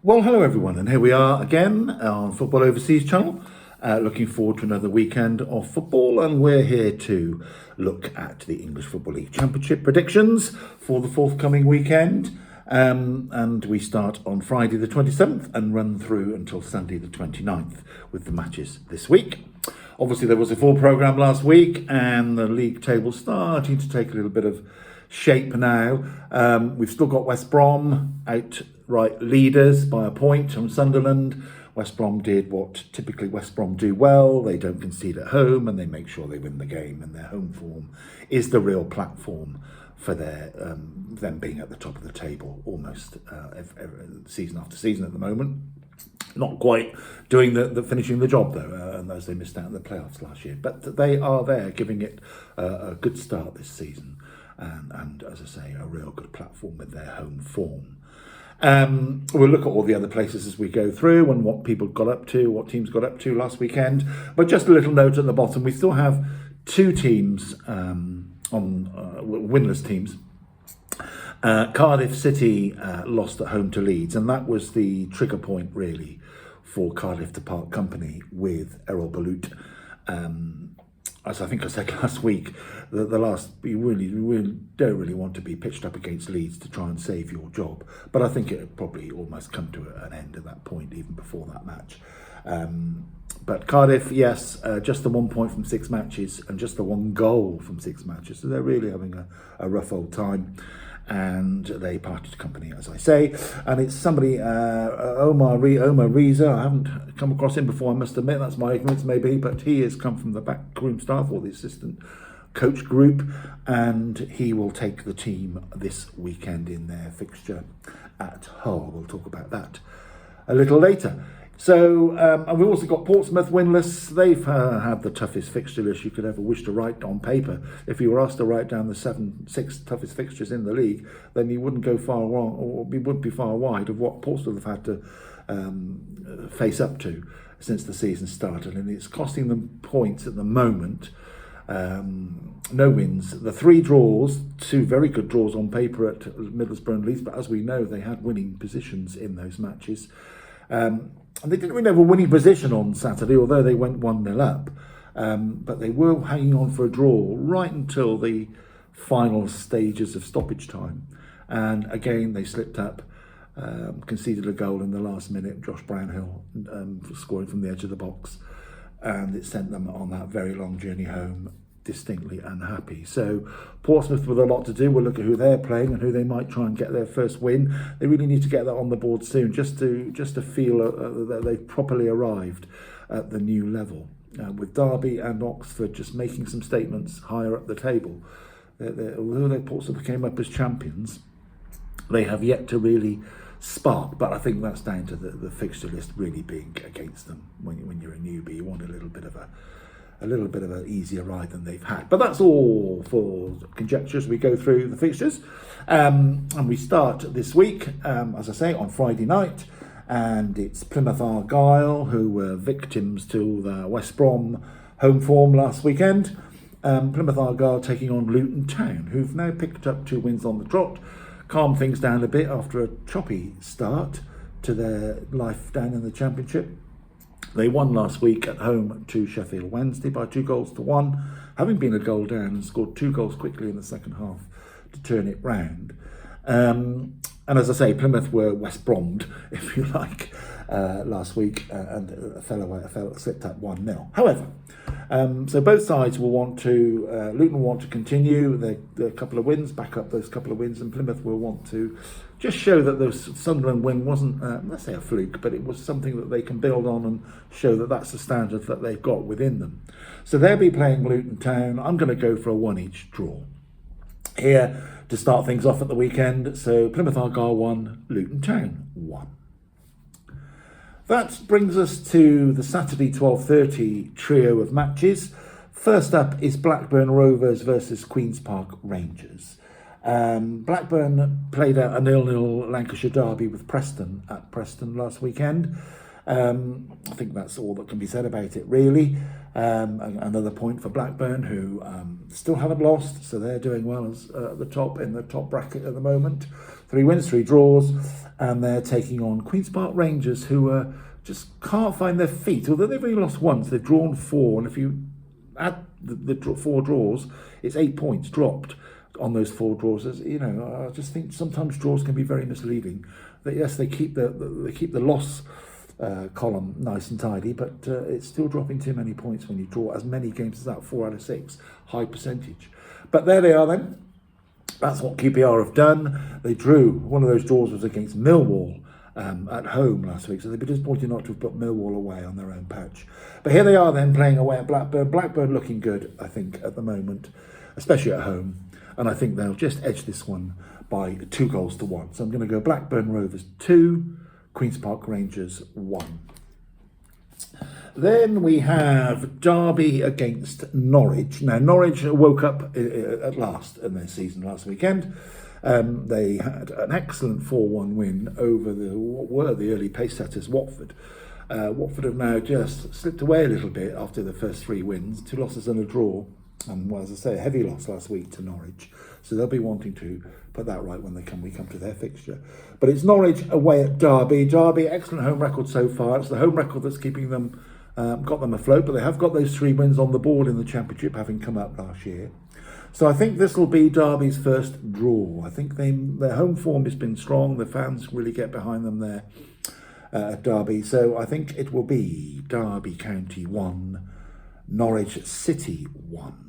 Well, hello everyone, and here we are again on Football Overseas channel. Looking forward to another weekend of football, and we're here to look at the English Football League Championship predictions for the forthcoming weekend. And we start on Friday the 27th and run through until Sunday the 29th with the matches this week. Obviously, there was a full programme last week, and the league table starting to take a little bit of shape now. We've still got West Brom outright leaders by a point from Sunderland. West Brom did what typically West Brom do well. They don't concede at home and they make sure they win the game, and their home form is the real platform for their them being at the top of the table almost season after season at the moment. Not quite doing the finishing the job though, and as they missed out in the playoffs last year. But they are there, giving it a good start this season, and as I say, a real good platform with their home form. We'll look at all the other places as we go through and what people got up to, what teams got up to last weekend. But just a little note at the bottom: we still have two teams on winless teams. Cardiff City lost at home to Leeds, and that was the trigger point really for Cardiff to part company with Errol Balut. As I think I said last week, you really don't really want to be pitched up against Leeds to try and save your job. But I think it would probably almost come to an end at that point, even before that match. But Cardiff, yes, just the 1 point from 6 matches and just the 1 goal from 6 matches. So they're really having a rough old time. And they parted company, as I say. And it's somebody, Omar Reza. I haven't come across him before, I must admit. That's my ignorance, maybe. But he has come from the backroom staff or the assistant coach group. And he will take the team this weekend in their fixture at Hull. We'll talk about that a little later. So, and we've also got Portsmouth winless. They've had the toughest fixture list you could ever wish to write on paper. If you were asked to write down the 6 toughest fixtures in the league, then you wouldn't go far wrong, or wouldn't be far wide of what Portsmouth have had to face up to since the season started. And it's costing them points at the moment. No wins. The 3 draws, 2 very good draws on paper at Middlesbrough and Leeds, but as we know, they had winning positions in those matches. And they didn't really have a winning position on Saturday, although they went 1-0 up. But they were hanging on for a draw right until the final stages of stoppage time. And again, they slipped up, conceded a goal in the last minute, Josh Brownhill scoring from the edge of the box. And it sent them on that very long journey home distinctly unhappy. So Portsmouth with a lot to do. We'll look at who they're playing and who they might try and get their first win. They really need to get that on the board soon, just to feel that they've properly arrived at the new level. With Derby and Oxford just making some statements higher up the table, although Portsmouth came up as champions, they have yet to really spark. But I think that's down to the fixture list really being against them. When you're a newbie, you want a little bit of an easier ride than they've had. But that's all for conjecture as we go through the fixtures. And we start this week, as I say, on Friday night. And it's Plymouth Argyle, who were victims to the West Brom home form last weekend. Plymouth Argyle taking on Luton Town, who've now picked up 2 wins on the trot, calmed things down a bit after a choppy start to their life down in the Championship. They won last week at home to Sheffield Wednesday by 2-1, having been a goal down, and scored 2 goals quickly in the second half to turn it round. And as I say, Plymouth were West Brommed, if you like, last week, and slipped up 1-0. However, so both sides will want to, Luton will want to continue their couple of wins, back up those couple of wins, and Plymouth will want to just show that the Sunderland win wasn't, let's say a fluke, but it was something that they can build on and show that that's the standard that they've got within them. So they'll be playing Luton Town. I'm going to go for a 1-each draw here to start things off at the weekend. So Plymouth Argyle 1, Luton Town 1. That brings us to the Saturday 12:30 trio of matches. First up is Blackburn Rovers versus Queen's Park Rangers. Blackburn played out a 0-0 Lancashire derby with Preston at Preston last weekend. I think that's all that can be said about it, really. Another point for Blackburn, who still haven't lost, so they're doing well at the top, in the top bracket at the moment. 3 wins, 3 draws, and they're taking on Queen's Park Rangers, who just can't find their feet. Although they've only lost once, they've drawn 4, and if you add the 4 draws, it's 8 points dropped on those 4 draws. As you know, I just think sometimes draws can be very misleading. That yes, they keep the loss column nice and tidy, but it's still dropping too many points when you draw as many games as that, 4 out of 6, high percentage. But there they are then. That's what QPR have done. They drew. One of those draws was against Millwall at home last week, so they'd be disappointed not to have put Millwall away on their own patch. But here they are then playing away at Blackburn. Blackburn looking good, I think, at the moment, especially at home. And I think they'll just edge this one by 2 goals to 1. So I'm going to go Blackburn Rovers 2, Queen's Park Rangers 1. Then we have Derby against Norwich. Now, Norwich woke up at last in their season last weekend. They had an excellent 4-1 win over what were the early pace setters, Watford. Watford have now just slipped away a little bit after the first 3 wins, 2 losses and a draw. And well, as I say, a heavy loss last week to Norwich. So they'll be wanting to put that right when we come to their fixture. But it's Norwich away at Derby. Derby, excellent home record so far. It's the home record that's keeping them, got them afloat. But they have got those 3 wins on the board in the Championship, having come up last year. So I think this will be Derby's first draw. I think their home form has been strong. The fans really get behind them there at Derby. So I think it will be Derby County 1, Norwich City 1.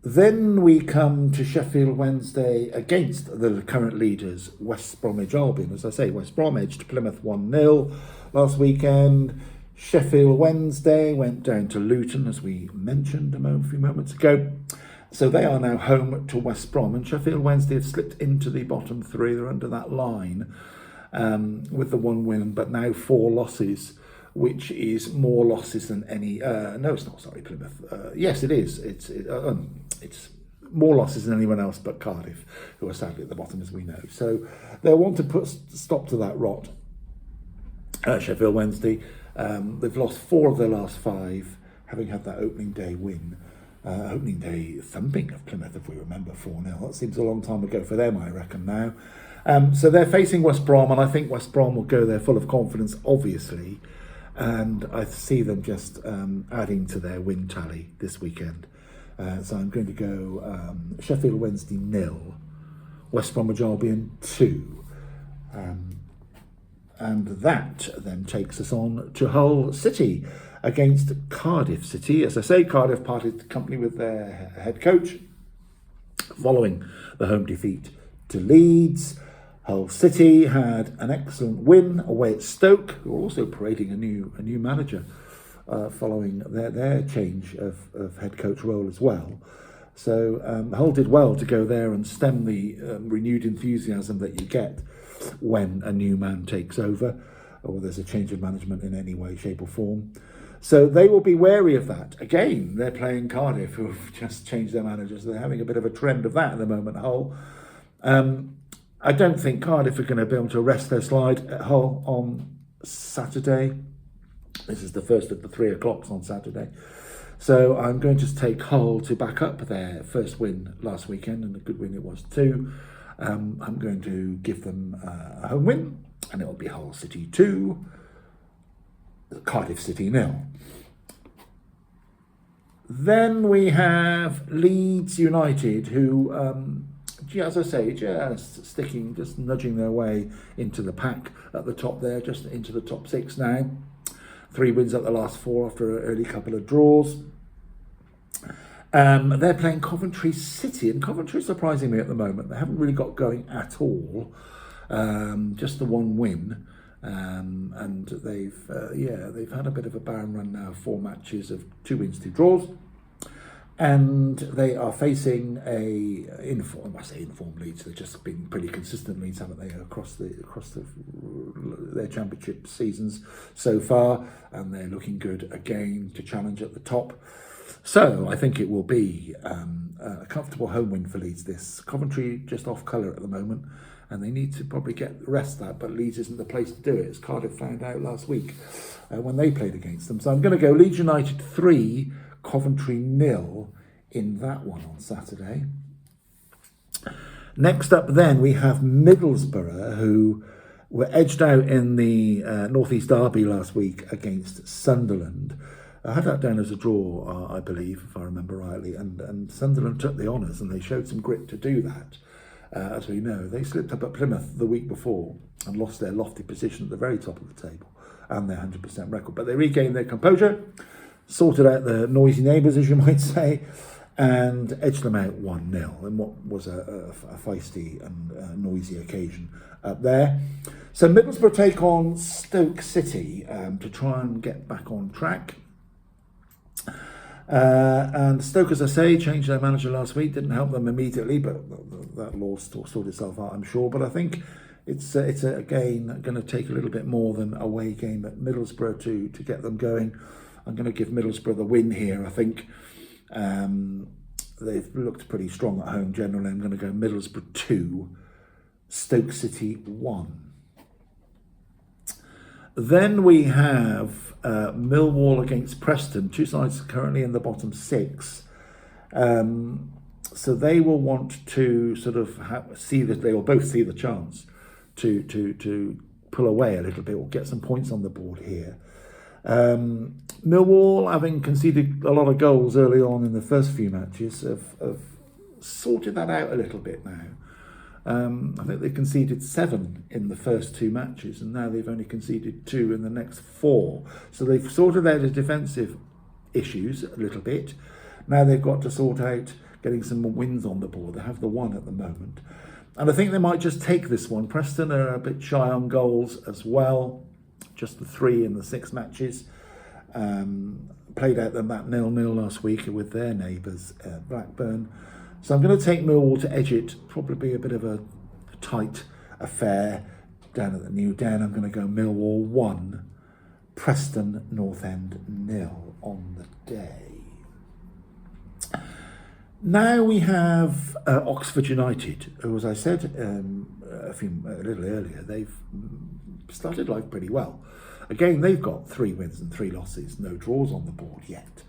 Then we come to Sheffield Wednesday against the current leaders, West Bromwich Albion. As I say, West Brom edged Plymouth 1-0 last weekend. Sheffield Wednesday went down to Luton, as we mentioned a few moments ago. So they are now home to West Brom. And Sheffield Wednesday have slipped into the bottom 3. They're under that line with the 1 win, but now 4 losses, which is more losses than any... no, it's not, sorry, Plymouth. Yes, it is. It's more losses than anyone else but Cardiff, who are sadly at the bottom, as we know. So they'll want to put stop to that rot. Sheffield Wednesday, they've lost 4 of their last 5, having had that opening day win. Opening day thumping of Plymouth, if we remember, 4-0. That seems a long time ago for them, I reckon, now. So they're facing West Brom, and I think West Brom will go there full of confidence, obviously. And I see them just adding to their win tally this weekend. So I'm going to go Sheffield Wednesday 0, West Bromwich Albion 2. And that then takes us on to Hull City against Cardiff City. As I say, Cardiff parted company with their head coach following the home defeat to Leeds. Hull City had an excellent win away at Stoke, who are also parading a new manager following their change of head coach role as well. So Hull did well to go there and stem the renewed enthusiasm that you get when a new man takes over, or there's a change of management in any way, shape or form. So they will be wary of that. Again, they're playing Cardiff, who have just changed their managers. They're having a bit of a trend of that at the moment, Hull. I don't think Cardiff are going to be able to arrest their slide at Hull on Saturday. This is the first of the 3 o'clocks on Saturday. So I'm going to take Hull to back up their first win last weekend, and a good win it was too. I'm going to give them a home win, and it will be Hull City 2, Cardiff City 0. Then we have Leeds United, who... as I say, just nudging their way into the pack at the top there, just into the top 6 now. 3 wins at the last 4 after an early couple of draws. They're playing Coventry City, and Coventry is surprising me at the moment. They haven't really got going at all. Just the 1 win. And they've had a bit of a barren run now, 4 matches of 2 wins, 2 draws. And they are facing informed Leeds. They've just been pretty consistent Leeds, haven't they, across their championship seasons so far, and they're looking good again to challenge at the top. So I think it will be a comfortable home win for Leeds. This Coventry just off colour at the moment, and they need to probably get the rest of that, but Leeds isn't the place to do it, as Cardiff found out last week when they played against them. So I'm going to go Leeds United 3, Coventry 0 in that one on Saturday. Next up then we have Middlesbrough, who were edged out in the North East Derby last week against Sunderland. I had that down as a draw, I believe, if I remember rightly, and Sunderland took the honours and they showed some grit to do that. As we know, they slipped up at Plymouth the week before and lost their lofty position at the very top of the table and their 100% record. But they regained their composure, sorted out the noisy neighbours, as you might say, and edged them out 1-0 in what was a feisty and noisy occasion up there. So Middlesbrough take on Stoke City to try and get back on track. And Stoke, as I say, changed their manager last week. Didn't help them immediately, but that loss will sort itself out, I'm sure. But I think it's again going to take a little bit more than a away game at Middlesbrough to get them going. I'm going to give Middlesbrough the win here. I think they've looked pretty strong at home generally. I'm going to go Middlesbrough 2, Stoke City 1. Then we have Millwall against Preston, two sides currently in the bottom 6. So they will want to sort of see that they will both see the chance to pull away a little bit or get some points on the board here. Millwall, having conceded a lot of goals early on in the first few matches, have sorted that out a little bit now. I think they conceded 7 in the first 2 matches, and now they've only conceded 2 in the next 4. So they've sorted out the defensive issues a little bit. Now they've got to sort out getting some more wins on the board. They have the 1 at the moment. And I think they might just take this one. Preston are a bit shy on goals as well. Just the 3 in the 6 matches. Played out them that 0-0 last week with their neighbours, Blackburn. So I'm going to take Millwall to edge it. Probably a bit of a tight affair down at the New Den. I'm going to go Millwall 1, Preston North End 0 on the day. Now we have Oxford United, who, as I said a little earlier, they've started life pretty well. Again, they've got 3 wins and 3 losses, no draws on the board yet.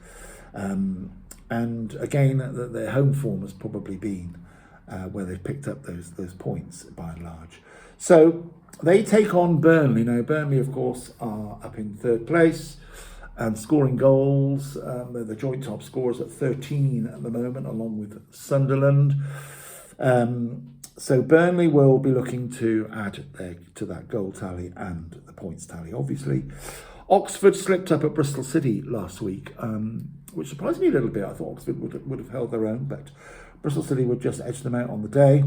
And again, their home form has probably been where they've picked up those points by and large. So they take on Burnley. Now, Burnley, of course, are up in 3rd place and scoring goals. They're the joint top scorers at 13 at the moment, along with Sunderland. So Burnley will be looking to add to that goal tally and the points tally, obviously. Oxford slipped up at Bristol City last week, which surprised me a little bit. I thought Oxford would have held their own, but Bristol City would just edge them out on the day.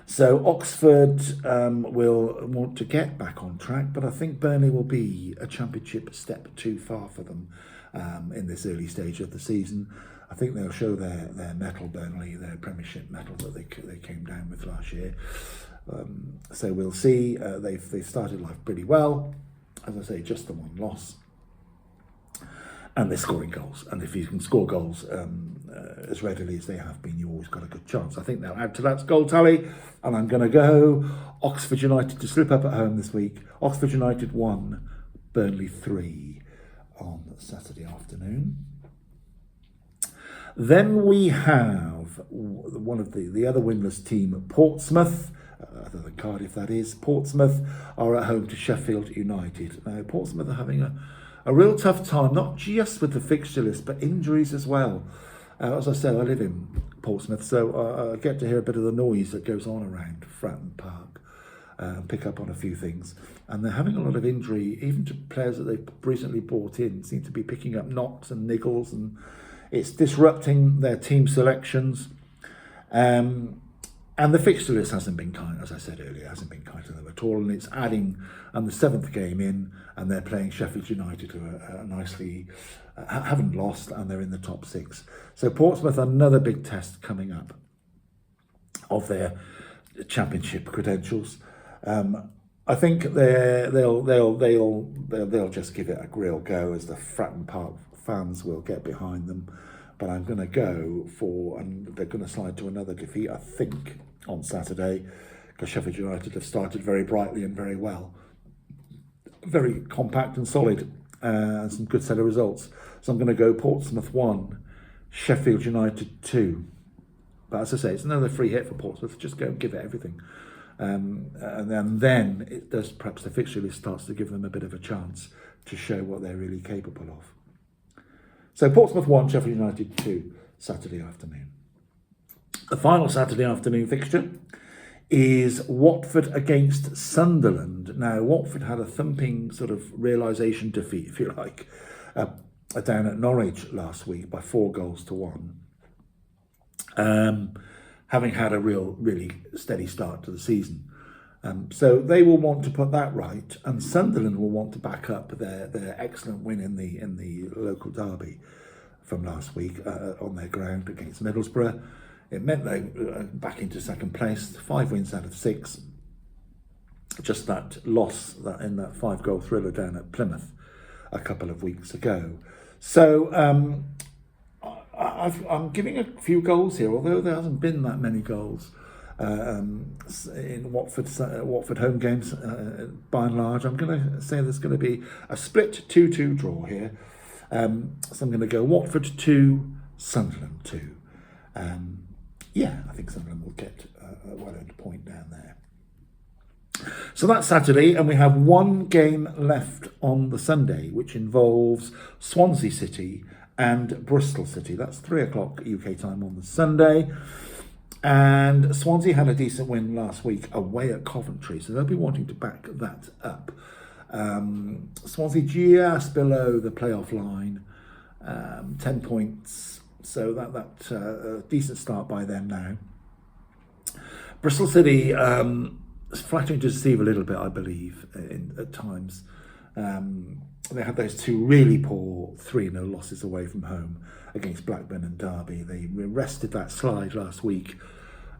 So Oxford will want to get back on track, but I think Burnley will be a championship step too far for them in this early stage of the season. I think they'll show their mettle, Burnley, their Premiership mettle that they came down with last year. So we'll see. They've started life pretty well. As I say, just the 1 loss. And they're scoring goals. And if you can score goals as readily as they have been, you've always got a good chance. I think they'll add to that goal tally. And I'm going to go Oxford United to slip up at home this week. Oxford United 1, Burnley 3 on Saturday afternoon. Then we have one of the other winless team, Portsmouth. Other than Cardiff, that is. Portsmouth are at home to Sheffield United. Now, Portsmouth are having a real tough time, not just with the fixture list, but injuries as well. As I said, I live in Portsmouth, so I get to hear a bit of the noise that goes on around Fratton Park, pick up on a few things. And they're having a lot of injury, even to players that they've recently brought in, seem to be picking up knocks and niggles, and it's disrupting their team selections. And the fixture list hasn't been kind, as I said earlier, hasn't been kind to them at all. And it's adding, and the 7th game in, and they're playing Sheffield United, who are nicely, haven't lost, and they're in the top 6. So Portsmouth, another big test coming up of their championship credentials. I think they'll just give it a real go, as the Fratton Park fans will get behind them. But I'm going to go for, and they're going to slide to another defeat, I think, on Saturday, because Sheffield United have started very brightly and very well. Very compact and solid, and some good set of results. So I'm going to go Portsmouth 1, Sheffield United 2 But as I say, it's another free hit for Portsmouth. Just go and give it everything. And then it does, perhaps the fixture list starts to give them a bit of a chance to show what they're really capable of. So Portsmouth 1, Sheffield United 2, Saturday afternoon. The final Saturday afternoon fixture is Watford against Sunderland. Now, Watford had a thumping sort of realisation defeat, if you like, down at Norwich last week by 4-1. Having had a really steady start to the season. So they will want to put that right, and Sunderland will want to back up their excellent win in the local derby from last week on their ground against Middlesbrough. It meant they back into second place, 5 wins out of 6. Just that loss in that 5-goal thriller down at Plymouth a couple of weeks ago. So I'm giving a few goals here, although there hasn't been that many goals in Watford home games by and large. I'm going to say there's going to be a split 2-2 draw here. So I'm going to go Watford 2, Sunderland 2. I think Sunderland will get a well-earned point down there. So that's Saturday, and we have one game left on the Sunday, which involves Swansea City and Bristol City. That's 3 o'clock UK time on the Sunday. And Swansea had a decent win last week away at Coventry, so they'll be wanting to back that up. Swansea just below the playoff line, 10 points. So that's a decent start by them now. Bristol City is flattering to deceive a little bit, I believe, at times. They had those 2 really poor 3-0 losses away from home against Blackburn and Derby. They arrested that slide last week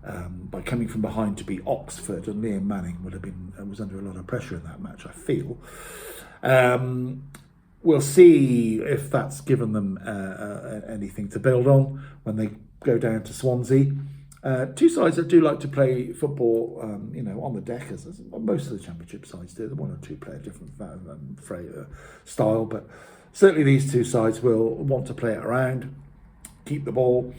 by coming from behind to beat Oxford, and Liam Manning was under a lot of pressure in that match, I feel. We'll see if that's given them anything to build on when they go down to Swansea. 2 sides that do like to play football, on the deck, as most of the Championship sides do. The 1 or 2 play a different style, but certainly these 2 sides will want to play it around, keep the ball,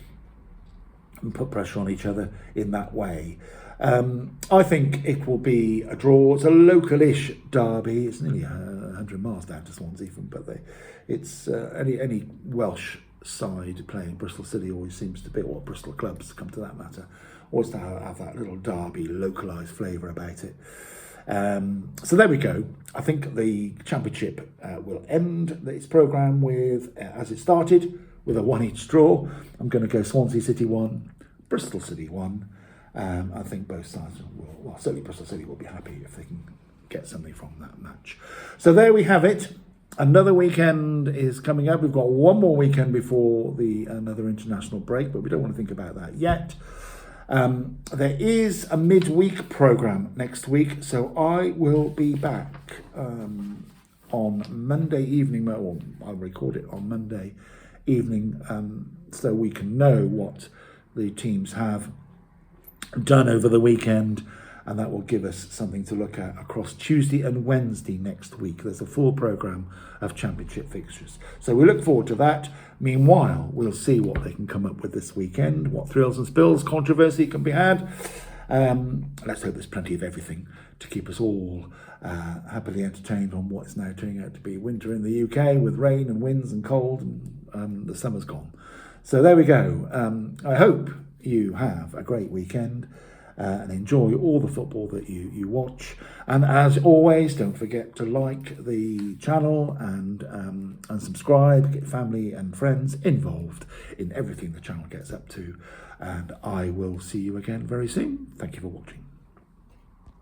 and put pressure on each other in that way. I think it will be a draw. It's a local-ish derby. It's nearly 100 miles down to Swansea it's any Welsh side playing Bristol City always seems to be, or Bristol clubs come to that matter, always to have that little derby localised flavour about it. So there we go. I think the Championship will end its programme with, as it started, with a 1-each draw. I'm going to go Swansea City 1, Bristol City 1. I think both sides certainly Bristol City will be happy if they can get something from that match. So there we have it. Another weekend is coming up. We've got one more weekend before another international break, but we don't want to think about that yet. There is a midweek programme next week, so I will be back on Monday evening. Well, I'll record it on Monday evening so we can know what the teams have done over the weekend, and that will give us something to look at across Tuesday and Wednesday next week. There's a full programme of Championship fixtures, so we look forward to that. Meanwhile, we'll see what they can come up with this weekend, what thrills and spills, controversy can be had. Let's hope there's plenty of everything to keep us all happily entertained on what is now turning out to be winter in the UK, with rain and winds and cold, and the summer's gone. So there we go. I hope you have a great weekend and enjoy all the football that you watch. And as always, don't forget to like the channel and subscribe, get family and friends involved in everything the channel gets up to. And I will see you again very soon. Thank you for watching.